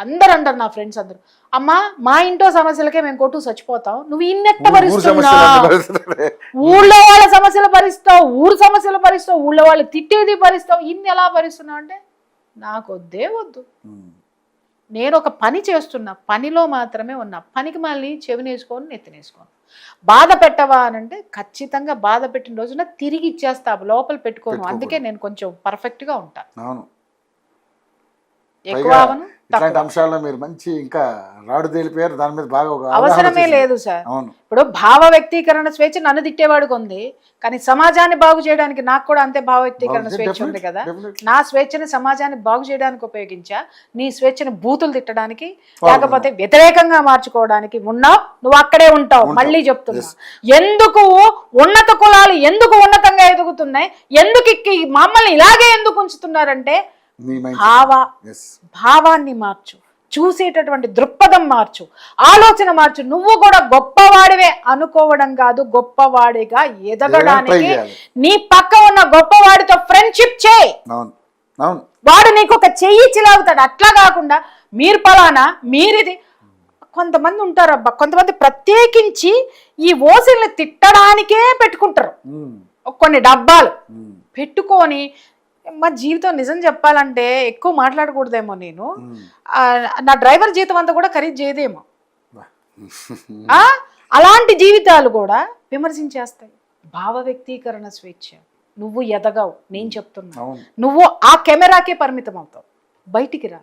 అందరు అంటారు నా ఫ్రెండ్స్ అందరూ, అమ్మా మా ఇంట్లో సమస్యలకే మేము కొట్టు చచ్చిపోతాం, నువ్వు ఇన్నెట్ట భరిస్తున్నావు, ఊళ్ళో వాళ్ళ సమస్యలు భరిస్తావు, ఊరు సమస్యలు భరిస్తావు, ఊళ్ళో వాళ్ళు తిట్టేది భరిస్తావు, ఇన్ని ఎలా భరిస్తున్నావు అంటే నాకు వద్దే వద్దు. నేను ఒక పని చేస్తున్నా, పనిలో మాత్రమే ఉన్నా, పనికి మళ్ళీ చెవినేసుకొని నెత్తినేసుకోను. బాధ పెట్టవా అని అంటే ఖచ్చితంగా బాధ పెట్టిన రోజున తిరిగి ఇచ్చేస్తా, లోపల పెట్టుకోను. అందుకే నేను కొంచెం పర్ఫెక్ట్గా ఉంటాను. ఎక్కువ ఇట్లాంటి అంశాల్లో మీరు మంచి ఇంకా రాడు తేలిపోయారు, దాని మీద బాగా అవసరమే లేదు సార్. ఇప్పుడు భావ వ్యక్తీకరణ స్వేచ్ఛ నన్ను తిట్టేవాడికి ఉంది, కానీ సమాజాన్ని బాగు చేయడానికి నాకు కూడా అంతే భావ వ్యక్తీకరణ స్వేచ్ఛ ఉంది కదా. నా స్వేచ్ఛని సమాజాన్ని బాగు చేయడానికి ఉపయోగించా, నీ స్వేచ్ఛని బూతులు తిట్టడానికి లేకపోతే వ్యతిరేకంగా మార్చుకోవడానికి ఉన్నావు, నువ్వు అక్కడే ఉంటావు. మళ్ళీ చెప్తున్నా, ఎందుకు ఉన్నత కులాలు ఎందుకు ఉన్నతంగా ఎదుగుతున్నాయి, ఎందుకు మమ్మల్ని ఇలాగే ఎందుకు ఉంచుతున్నారంటే భావాన్ని మార్చు, చూసేటటువంటి దృక్పథం మార్చు, ఆలోచన మార్చు. నువ్వు కూడా గొప్పవాడివే అనుకోవడం కాదు, గొప్పవాడిగా ఎదగడానికి నీ పక్క ఉన్న గొప్పవాడితో ఫ్రెండ్షిప్ చేయి. వాడు నీకు ఒక చెయ్యి చిలాగుతాడు. అట్లా కాకుండా మీరు పలానా మీరిది. కొంతమంది ఉంటారు అబ్బా, కొంతమంది ప్రత్యేకించి ఈ ఓసిల్ని తిట్టడానికే పెట్టుకుంటారు కొన్ని డబ్బాలు పెట్టుకొని. మా జీవితం నిజం చెప్పాలంటే ఎక్కువ మాట్లాడకూడదేమో, నేను నా డ్రైవర్ జీతం అంతా కూడా ఖరీదు చేయదేమో. అలాంటి జీవితాలు కూడా విమర్శించేస్తాయి. భావ వ్యక్తీకరణ స్వేచ్ఛ. నువ్వు ఎదగవు, నేను చెప్తున్నా. నువ్వు ఆ కెమెరాకే పరిమితం అవుతావు, బయటికి రా.